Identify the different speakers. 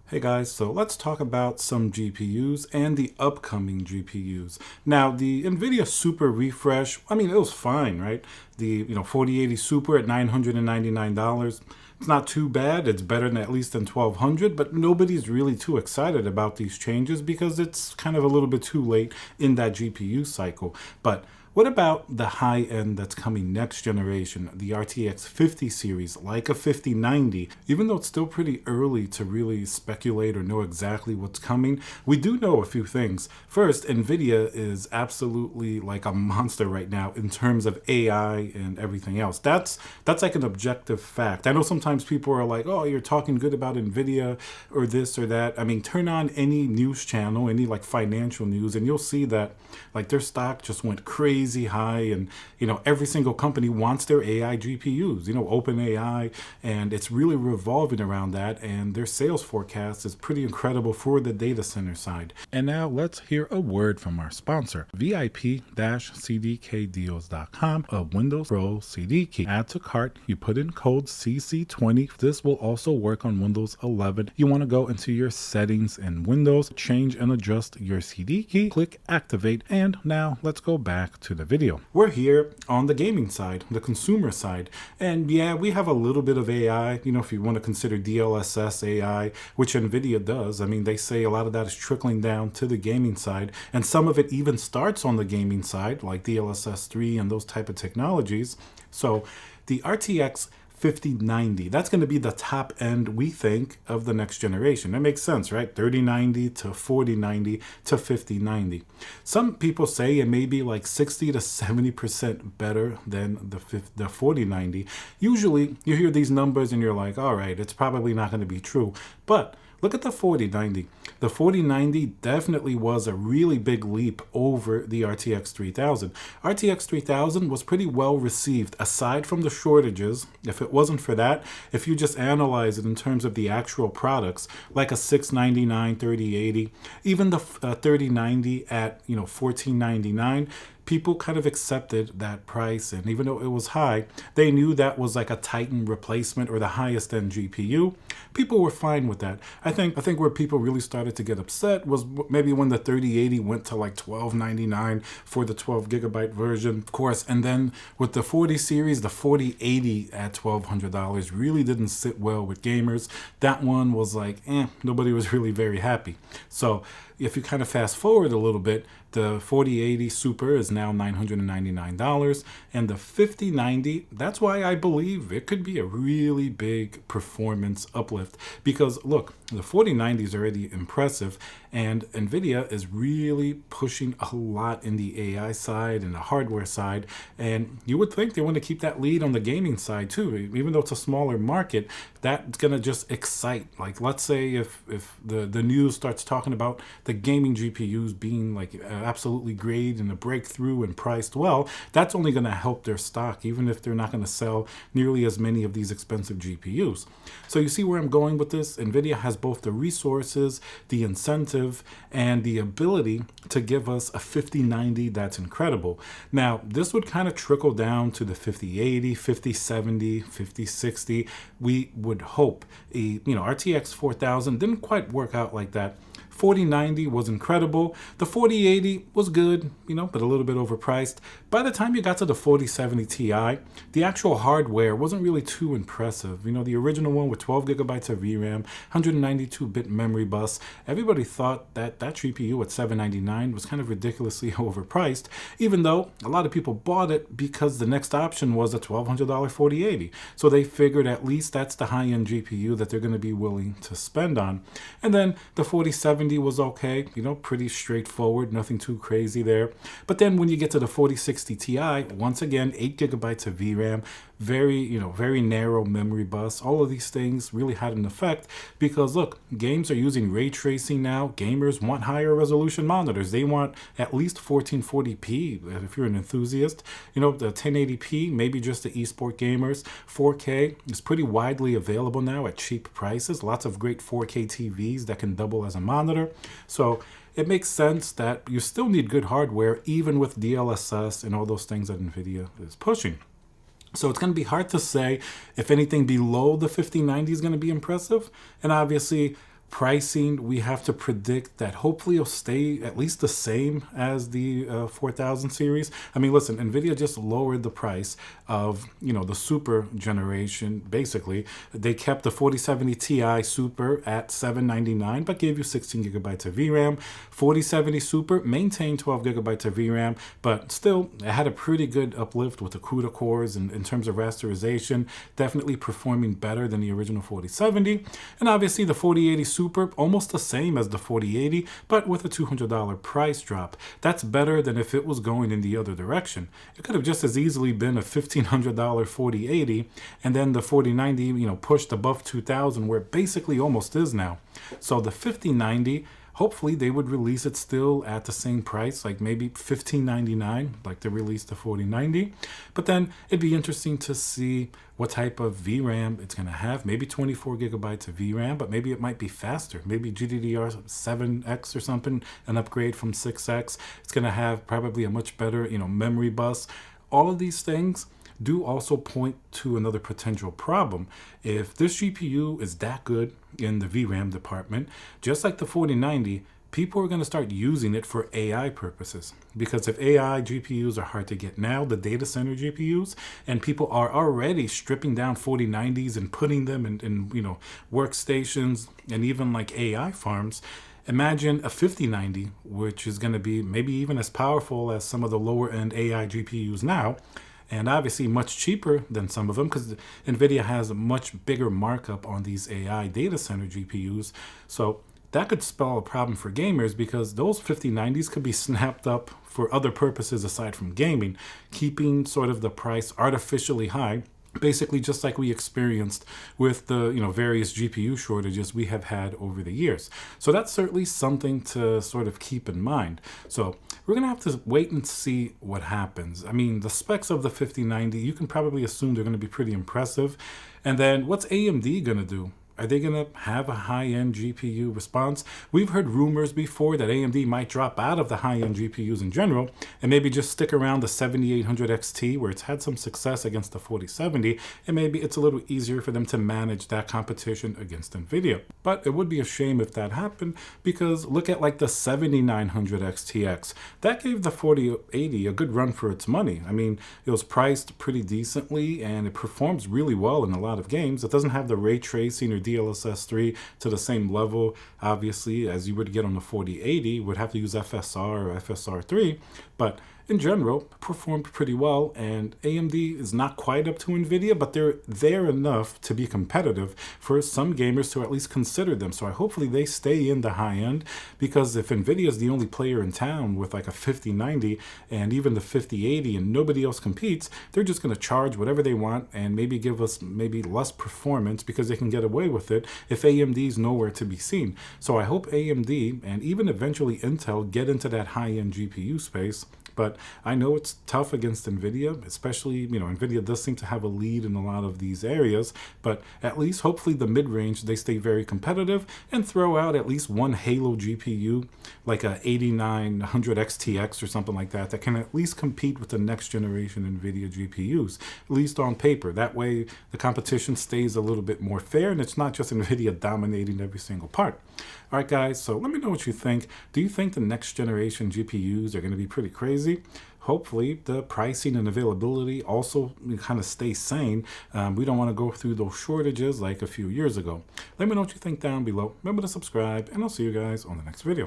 Speaker 1: Hey guys, so let's talk about some GPUs and the upcoming GPUs. Now, the NVIDIA Super refresh, I mean, it was fine, right? The 4080 Super at $999. It's not too bad. It's better than at least than 1200, but nobody's really too excited about these changes because it's kind of a little bit too late in that GPU cycle. But what about the high end that's coming next generation, the RTX 50 series, like a 5090? Even though it's still pretty early to really speculate or know exactly what's coming, we do know a few things. First, NVIDIA is absolutely like a monster right now in terms of AI and everything else. That's like an objective fact. I know sometimes people are like, oh, you're talking good about NVIDIA or this or that. I mean, turn on any news channel, any like financial news, and you'll see that like their stock just went crazy high, and every single company wants their AI GPUs, OpenAI, and it's really revolving around that, and their sales forecast is pretty incredible for the data center side. And now let's hear a word from our sponsor, VIP-CDKdeals.com, a Windows Pro CD key. Add to cart, you put in code CC20. This will also work on Windows 11. You want to go into your settings in Windows, change and adjust your CD key, click activate, and now let's go back to the video. We're here on the gaming side, the consumer side, and yeah, we have a little bit of AI, if you want to consider DLSS AI, which NVIDIA does. I mean, they say a lot of that is trickling down to the gaming side, and some of it even starts on the gaming side, like DLSS 3 and those type of technologies. So the RTX 5090, that's going to be the top end, we think, of the next generation. That makes sense, right? 3090 to 4090 to 5090. Some people say it may be like 60 to 70% better than the 4090. Usually you hear these numbers and you're like, all right, it's probably not going to be true. But look at the 4090. The 4090 definitely was a really big leap over the RTX 3000. RTX 3000 was pretty well received, aside from the shortages. If it wasn't for that, if you just analyze it in terms of the actual products, like a 699 3080, even the 3090 at 1499, people kind of accepted that price, and even though it was high, they knew that was like a Titan replacement or the highest end GPU. People were fine with that. I think where people really started to get upset was maybe when the 3080 went to like $1299 for the 12 gigabyte version, of course, and then with the 40 series, the 4080 at $1,200 really didn't sit well with gamers. That one was like, nobody was really very happy. So if you kind of fast forward a little bit, the 4080 Super is now $999, and the 5090, that's why I believe it could be a really big performance uplift. Because look, the 4090 is already impressive, and NVIDIA is really pushing a lot in the AI side and the hardware side, and you would think they want to keep that lead on the gaming side too. Even though it's a smaller market, that's going to just excite. Like, let's say if the news starts talking about the gaming GPUs being like absolutely great and a breakthrough and priced well, that's only going to help their stock, even if they're not going to sell nearly as many of these expensive GPUs. So you see where I'm going with this? NVIDIA has both the resources, the incentive, and the ability to give us a 5090 that's incredible. Now, this would kind of trickle down to the 5080, 5070, 5060. We would hope. RTX 4000 didn't quite work out like that. 4090 was incredible. The 4080 was good, but a little bit overpriced. By the time you got to the 4070 Ti, the actual hardware wasn't really too impressive. The original one with 12 gigabytes of VRAM, 192-bit memory bus, everybody thought that GPU at $799 was kind of ridiculously overpriced, even though a lot of people bought it because the next option was a $1,200 4080. So they figured at least that's the high-end GPU that they're going to be willing to spend on. And then the 4070 was okay, pretty straightforward, nothing too crazy there. But then when you get to the 4060 Ti, once again, 8 gigabytes of VRAM, very narrow memory bus. All of these things really had an effect because look, games are using ray tracing now. Gamers want higher resolution monitors. They want at least 1440p if you're an enthusiast. The 1080p, maybe just the esport gamers. 4K is pretty widely available now at cheap prices. Lots of great 4K TVs that can double as a monitor. So it makes sense that you still need good hardware even with DLSS and all those things that NVIDIA is pushing. So it's going to be hard to say if anything below the 5090 is going to be impressive. And obviously, Pricing, we have to predict that hopefully it'll stay at least the same as the 4000 series. I mean, listen, NVIDIA just lowered the price of, the Super generation. Basically, they kept the 4070 Ti Super at $799, but gave you 16 gigabytes of VRAM. 4070 Super maintained 12 gigabytes of VRAM, but still, it had a pretty good uplift with the CUDA cores and in terms of rasterization, definitely performing better than the original 4070. And obviously, the 4080 Super, almost the same as the 4080, but with a $200 price drop. That's better than if it was going in the other direction. It could have just as easily been a $1,500 4080, and then the 4090, pushed above 2000, where it basically almost is now. So the 5090, hopefully they would release it still at the same price, like maybe $15.99, like they released the 4090. But then it'd be interesting to see what type of VRAM it's going to have. Maybe 24 gigabytes of VRAM, but maybe it might be faster. Maybe GDDR7X or something, an upgrade from 6X. It's going to have probably a much better, memory bus. All of these things do also point to another potential problem. If this GPU is that good in the VRAM department, just like the 4090, people are going to start using it for AI purposes. Because if AI GPUs are hard to get now, the data center GPUs, and people are already stripping down 4090s and putting them in workstations and even like AI farms, imagine a 5090, which is going to be maybe even as powerful as some of the lower end AI GPUs now, and obviously much cheaper than some of them, because NVIDIA has a much bigger markup on these AI data center GPUs. So that could spell a problem for gamers, because those 5090s could be snapped up for other purposes aside from gaming, keeping sort of the price artificially high, basically just like we experienced with the various GPU shortages we have had over the years. So that's certainly something to sort of keep in mind. So we're gonna have to wait and see what happens. I mean, the specs of the 5090, you can probably assume they're gonna be pretty impressive. And then what's AMD gonna do? Are they going to have a high-end GPU response? We've heard rumors before that AMD might drop out of the high-end GPUs in general and maybe just stick around the 7800 XT, where it's had some success against the 4070, and maybe it's a little easier for them to manage that competition against NVIDIA. But it would be a shame if that happened, because look at like the 7900 XTX. That gave the 4080 a good run for its money. I mean, it was priced pretty decently and it performs really well in a lot of games. It doesn't have the ray tracing or DLSS 3 to the same level, obviously, as you would get on the 4080. Would have to use FSR or FSR 3, but in general, performed pretty well, and AMD is not quite up to NVIDIA, but they're there enough to be competitive for some gamers to at least consider them. So hopefully they stay in the high end, because if NVIDIA is the only player in town with like a 5090 and even the 5080 and nobody else competes, they're just going to charge whatever they want and maybe give us maybe less performance because they can get away with it if AMD is nowhere to be seen. So I hope AMD and even eventually Intel get into that high-end GPU space. But I know it's tough against NVIDIA, especially, NVIDIA does seem to have a lead in a lot of these areas, but at least hopefully the mid-range, they stay very competitive and throw out at least one Halo GPU, like a 8900 XTX or something like that, that can at least compete with the next generation NVIDIA GPUs, at least on paper. That way the competition stays a little bit more fair and it's not just NVIDIA dominating every single part. All right, guys, so let me know what you think. Do you think the next generation GPUs are going to be pretty crazy? Hopefully the pricing and availability also kind of stay sane. We don't want to go through those shortages like a few years ago. Let me know what you think down below. Remember to subscribe, and I'll see you guys on the next video.